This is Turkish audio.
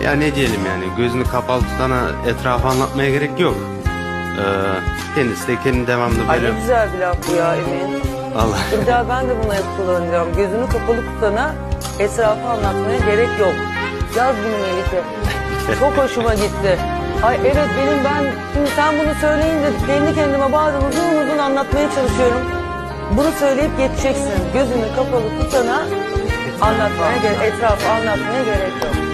Ya ne diyelim yani, gözünü kapalı tutana etrafı anlatmaya gerek yok. Kendisi de kendi devamlı Ay böyle... ne güzel bir laf bu ya Emin. Allah. Bir daha ben de bunu hep kullanacağım. Gözünü kapalı tutana etrafı anlatmaya gerek yok. Yaz bunu Melike. Çok hoşuma gitti. Ay evet şimdi sen bunu söyleyince kendi kendime bazen uzun uzun anlatmaya çalışıyorum. Bunu söyleyip geçeceksin. Gözünü kapalı tutana etrafı anlatmaya gerek yok.